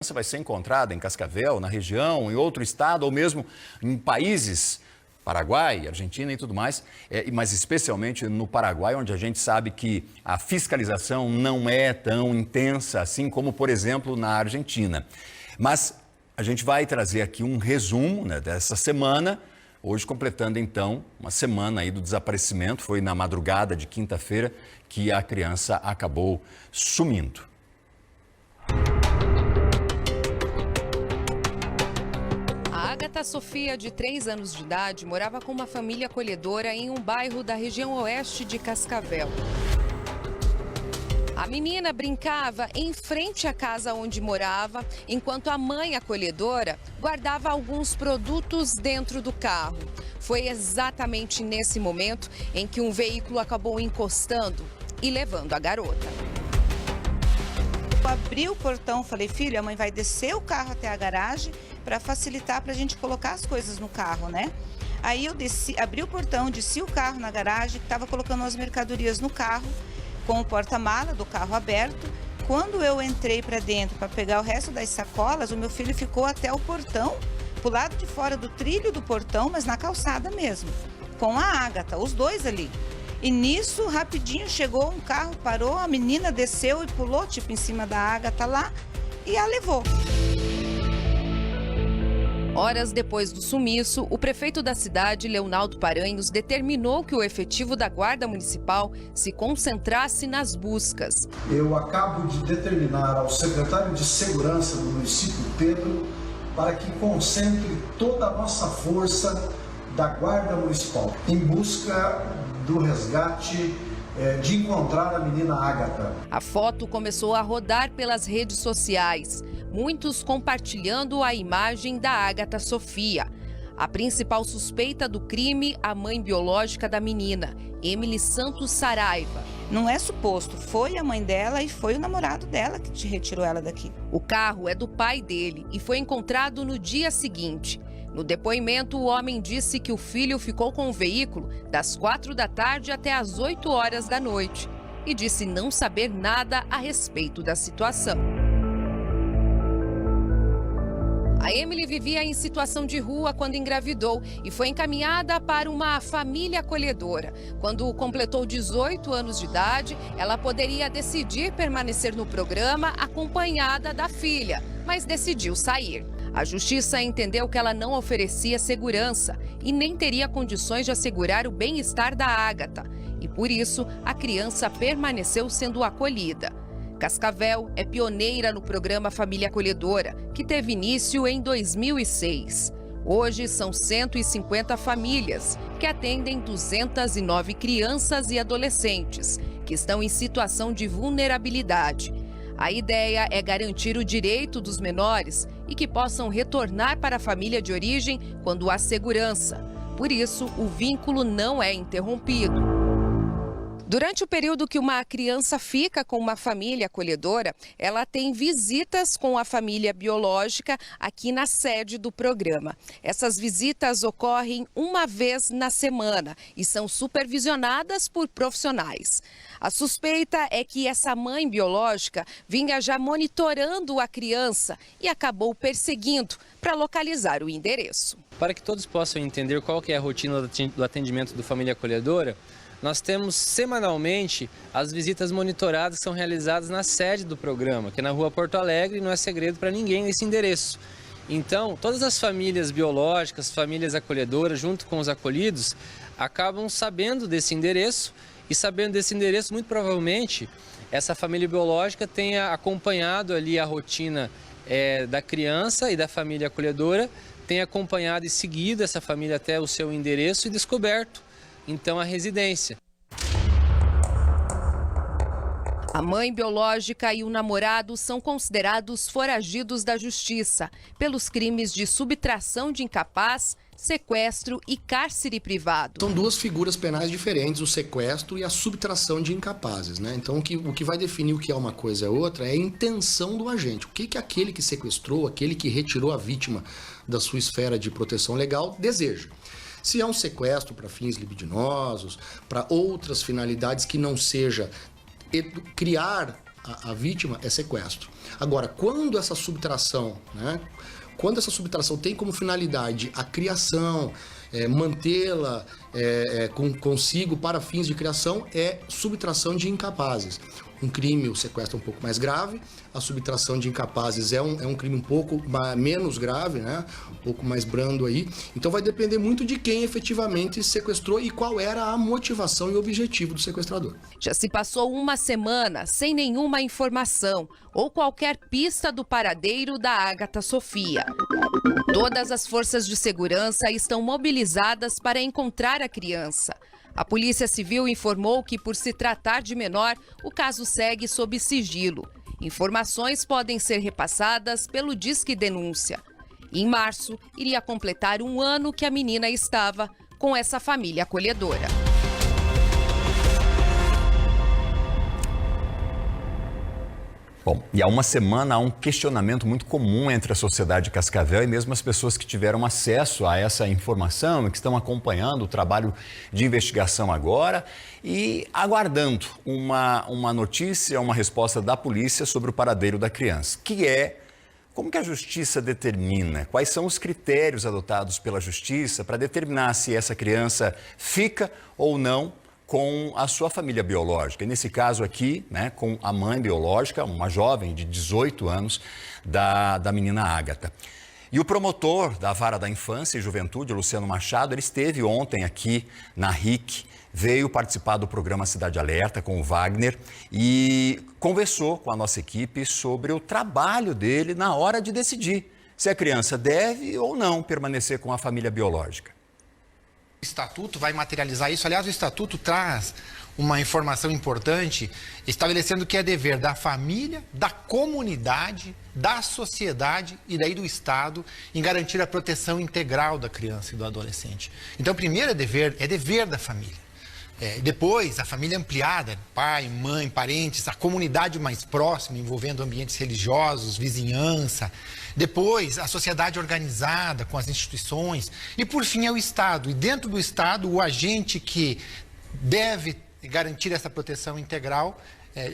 criança vai ser encontrada em Cascavel, na região, em outro estado ou mesmo em países, Paraguai, Argentina e tudo mais, mas especialmente no Paraguai, onde a gente sabe que a fiscalização não é tão intensa assim como, por exemplo, na Argentina. Mas a gente vai trazer aqui um resumo, né, dessa semana, hoje completando então uma semana aí do desaparecimento. Foi na madrugada de quinta-feira que a criança acabou sumindo. Ágata Sofia, de 3 anos de idade, morava com uma família acolhedora em um bairro da região oeste de Cascavel. A menina brincava em frente à casa onde morava, enquanto a mãe acolhedora guardava alguns produtos dentro do carro. Foi exatamente nesse momento em que um veículo acabou encostando e levando a garota. Eu abri o portão, falei, filho, a mãe vai descer o carro até a garagem para facilitar para a gente colocar as coisas no carro, né? Aí eu abri o portão, desci o carro na garagem, estava colocando as mercadorias no carro, com o porta-mala do carro aberto. Quando eu entrei para dentro para pegar o resto das sacolas, o meu filho ficou até o portão, pro lado de fora do trilho do portão, mas na calçada mesmo, com a Ágata, os dois ali. E nisso, rapidinho, chegou um carro, parou, a menina desceu e pulou, tipo, em cima da Ágata lá, e a levou. Horas depois do sumiço, o prefeito da cidade, Leonaldo Paranhos, determinou que o efetivo da Guarda Municipal se concentrasse nas buscas. Eu acabo de determinar ao secretário de Segurança do município, Pedro, para que concentre toda a nossa força da Guarda Municipal em busca do resgate, de encontrar a menina Ágata. A foto começou a rodar pelas redes sociais, muitos compartilhando a imagem da Ágata Sofia. A principal suspeita do crime, a mãe biológica da menina, Emily Santos Saraiva. Não é suposto, foi a mãe dela e foi o namorado dela que retirou ela daqui. O carro é do pai dele e foi encontrado no dia seguinte. No depoimento, o homem disse que o filho ficou com o veículo das 4 da tarde até as 8 horas da noite e disse não saber nada a respeito da situação. A Emily vivia em situação de rua quando engravidou e foi encaminhada para uma família acolhedora. Quando completou 18 anos de idade, ela poderia decidir permanecer no programa acompanhada da filha, mas decidiu sair. A justiça entendeu que ela não oferecia segurança e nem teria condições de assegurar o bem-estar da Ágata. E por isso, a criança permaneceu sendo acolhida. Cascavel é pioneira no programa Família Acolhedora, que teve início em 2006. Hoje são 150 famílias que atendem 209 crianças e adolescentes que estão em situação de vulnerabilidade. A ideia é garantir o direito dos menores e que possam retornar para a família de origem quando há segurança. Por isso, o vínculo não é interrompido. Durante o período que uma criança fica com uma família acolhedora, ela tem visitas com a família biológica aqui na sede do programa. Essas visitas ocorrem uma vez na semana e são supervisionadas por profissionais. A suspeita é que essa mãe biológica vinha já monitorando a criança e acabou perseguindo para localizar o endereço. Para que todos possam entender qual que é a rotina do atendimento do Família Acolhedora, nós temos semanalmente as visitas monitoradas que são realizadas na sede do programa, que é na Rua Porto Alegre, e não é segredo para ninguém esse endereço. Então, todas as famílias biológicas, famílias acolhedoras, junto com os acolhidos, acabam sabendo desse endereço e sabendo desse endereço, muito provavelmente, essa família biológica tenha acompanhado ali a rotina da criança e da família acolhedora, tenha acompanhado e seguido essa família até o seu endereço e descoberto então a residência. A mãe biológica e o namorado são considerados foragidos da justiça pelos crimes de subtração de incapaz, sequestro e cárcere privado. São duas figuras penais diferentes, o sequestro e a subtração de incapazes, né? Então o que vai definir o que é uma coisa e outra é a intenção do agente. O que aquele que sequestrou, aquele que retirou a vítima da sua esfera de proteção legal deseja. Se é um sequestro para fins libidinosos, para outras finalidades que não seja criar a vítima, é sequestro. Agora, quando essa subtração, né, quando essa subtração tem como finalidade a criação, mantê-la consigo para fins de criação, é subtração de incapazes. Um crime, o sequestro é um pouco mais grave, a subtração de incapazes é um crime um pouco menos grave, né? Um pouco mais brando aí. Então vai depender muito de quem efetivamente sequestrou e qual era a motivação e o objetivo do sequestrador. Já se passou uma semana sem nenhuma informação ou qualquer pista do paradeiro da Ágata Sofia. Todas as forças de segurança estão mobilizadas para encontrar a criança. A Polícia Civil informou que, por se tratar de menor, o caso segue sob sigilo. Informações podem ser repassadas pelo Disque Denúncia. Em março, iria completar 1 ano que a menina estava com essa família acolhedora. Bom, e há uma semana há um questionamento muito comum entre a sociedade de Cascavel e mesmo as pessoas que tiveram acesso a essa informação e que estão acompanhando o trabalho de investigação agora e aguardando uma notícia, uma resposta da polícia sobre o paradeiro da criança, que é como que a justiça determina, quais são os critérios adotados pela justiça para determinar se essa criança fica ou não com a sua família biológica. E nesse caso aqui, né, com a mãe biológica, uma jovem de 18 anos, da menina Ágata. E o promotor da Vara da Infância e Juventude, Luciano Machado, ele esteve ontem aqui na RIC, veio participar do programa Cidade Alerta com o Wagner e conversou com a nossa equipe sobre o trabalho dele na hora de decidir se a criança deve ou não permanecer com a família biológica. O Estatuto vai materializar isso. Aliás, o Estatuto traz uma informação importante, estabelecendo que é dever da família, da comunidade, da sociedade e daí do Estado em garantir a proteção integral da criança e do adolescente. Então, primeiro é dever da família. Depois, a família ampliada, pai, mãe, parentes, a comunidade mais próxima, envolvendo ambientes religiosos, vizinhança. Depois, a sociedade organizada com as instituições. E, por fim, é o Estado. E dentro do Estado, o agente que deve garantir essa proteção integral,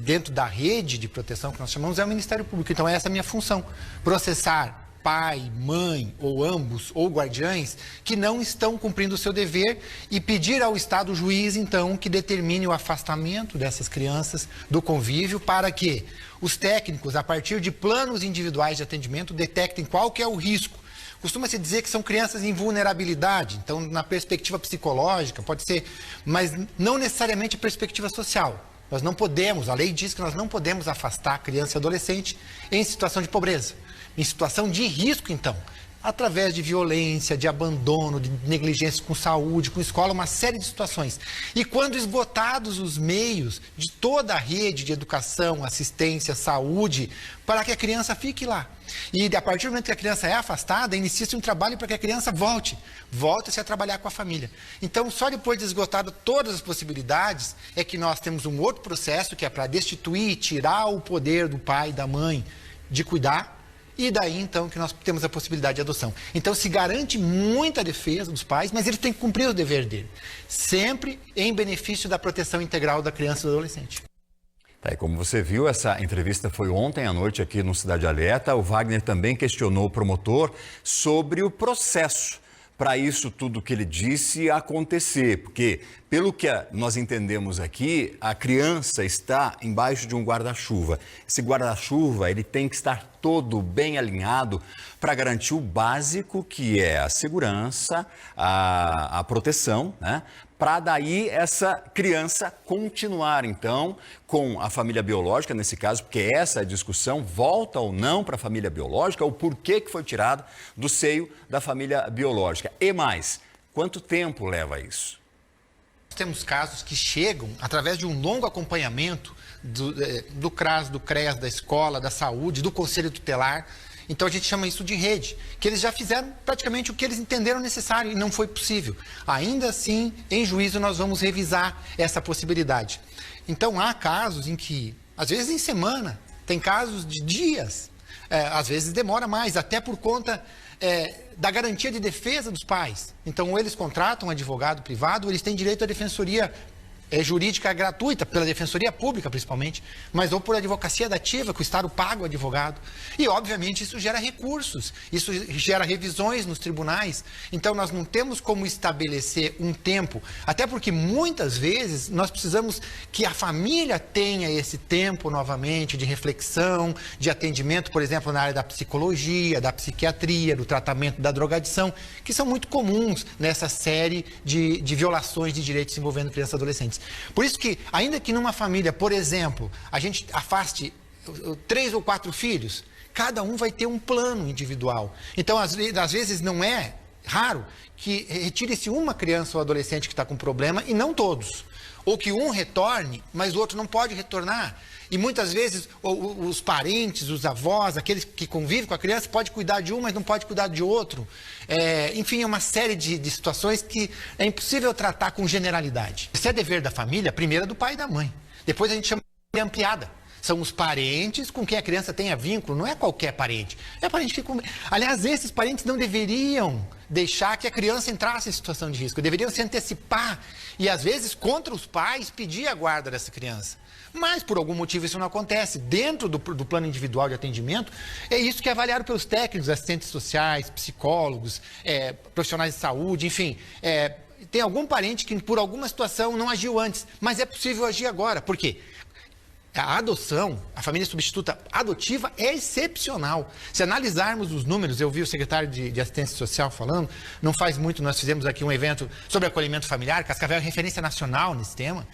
dentro da rede de proteção que nós chamamos, é o Ministério Público. Então, essa é a minha função, processar pai, mãe ou ambos ou guardiães que não estão cumprindo o seu dever e pedir ao Estado juiz, então, que determine o afastamento dessas crianças do convívio para que os técnicos, a partir de planos individuais de atendimento, detectem qual que é o risco. Costuma-se dizer que são crianças em vulnerabilidade, então, na perspectiva psicológica, pode ser, mas não necessariamente perspectiva social. Nós não podemos, a lei diz que nós não podemos afastar criança e adolescente em situação de pobreza. Em situação de risco, então, através de violência, de abandono, de negligência com saúde, com escola, uma série de situações. E quando esgotados os meios de toda a rede de educação, assistência, saúde, para que a criança fique lá. E a partir do momento que a criança é afastada, inicia-se um trabalho para que a criança volte-se a trabalhar com a família. Então, só depois de esgotado todas as possibilidades, é que nós temos um outro processo que é para destituir, tirar o poder do pai e da mãe de cuidar. E daí, então, que nós temos a possibilidade de adoção. Então, se garante muita defesa dos pais, mas eles têm que cumprir o dever dele. Sempre em benefício da proteção integral da criança e do adolescente. Tá, e como você viu, essa entrevista foi ontem à noite aqui no Cidade Alerta. O Wagner também questionou o promotor sobre o processo para isso tudo que ele disse acontecer. Porque, pelo que nós entendemos aqui, a criança está embaixo de um guarda-chuva. Esse guarda-chuva ele tem que estar todo bem alinhado para garantir o básico, que é a segurança, a proteção, né? Para daí essa criança continuar, então, com a família biológica, nesse caso, porque essa é a discussão, volta ou não para a família biológica, o porquê que foi tirado do seio da família biológica. E mais, quanto tempo leva isso? Temos casos que chegam, através de um longo acompanhamento do CRAS, do CREAS, da escola, da saúde, do Conselho Tutelar. Então a gente chama isso de rede, que eles já fizeram praticamente o que eles entenderam necessário e não foi possível. Ainda assim, em juízo, nós vamos revisar essa possibilidade. Então há casos em que, às vezes em semana, tem casos de dias, às vezes demora mais, até por conta da garantia de defesa dos pais. Então, ou eles contratam um advogado privado, ou eles têm direito à defensoria jurídica gratuita, pela Defensoria Pública principalmente, mas ou por advocacia dativa, que o Estado paga o advogado. E, obviamente, isso gera recursos, isso gera revisões nos tribunais. Então, nós não temos como estabelecer um tempo, até porque muitas vezes nós precisamos que a família tenha esse tempo novamente de reflexão, de atendimento, por exemplo, na área da psicologia, da psiquiatria, do tratamento da drogadição, que são muito comuns nessa série de violações de direitos envolvendo crianças e adolescentes. Por isso que, ainda que numa família, por exemplo, a gente afaste 3 ou 4 filhos, cada um vai ter um plano individual. Então, às vezes, não é raro que retire-se uma criança ou adolescente que está com problema e não todos. Ou que um retorne, mas o outro não pode retornar. E muitas vezes os parentes, os avós, aqueles que convivem com a criança, pode cuidar de um, mas não pode cuidar de outro. Enfim, é uma série de situações que é impossível tratar com generalidade. Esse é dever da família, primeiro é do pai e da mãe. Depois a gente chama de ampliada. São os parentes com quem a criança tenha vínculo, não é qualquer parente. É parente que... Aliás, esses parentes não deveriam deixar que a criança entrasse em situação de risco. Deveriam se antecipar e, às vezes, contra os pais, pedir a guarda dessa criança. Mas, por algum motivo, isso não acontece. Dentro do plano individual de atendimento, é isso que é avaliado pelos técnicos, assistentes sociais, psicólogos, profissionais de saúde, enfim. Tem algum parente que, por alguma situação, não agiu antes, mas é possível agir agora. Por quê? A adoção, a família substituta adotiva é excepcional. Se analisarmos os números, eu vi o secretário de Assistência Social falando, não faz muito, nós fizemos aqui um evento sobre acolhimento familiar, Cascavel é referência nacional nesse tema.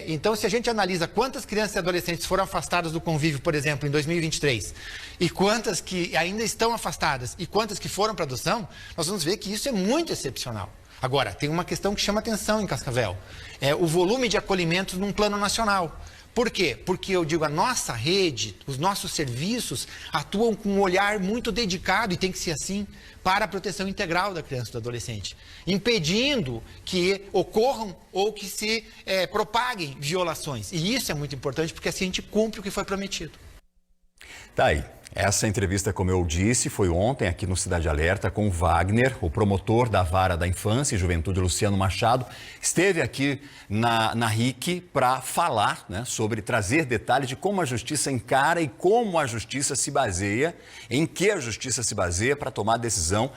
Então, se a gente analisa quantas crianças e adolescentes foram afastadas do convívio, por exemplo, em 2023, e quantas que ainda estão afastadas e quantas que foram para adoção, nós vamos ver que isso é muito excepcional. Agora, tem uma questão que chama atenção em Cascavel, o volume de acolhimentos num plano nacional. Por quê? Porque eu digo, a nossa rede, os nossos serviços atuam com um olhar muito dedicado, e tem que ser assim, para a proteção integral da criança e do adolescente, impedindo que ocorram ou que se propaguem violações. E isso é muito importante, porque assim a gente cumpre o que foi prometido. Tá aí. Essa entrevista, como eu disse, foi ontem aqui no Cidade Alerta com o Wagner, o promotor da Vara da Infância e Juventude, Luciano Machado. Esteve aqui na RIC para falar, né, sobre trazer detalhes de como a justiça encara e como a justiça se baseia, em que a justiça se baseia para tomar decisão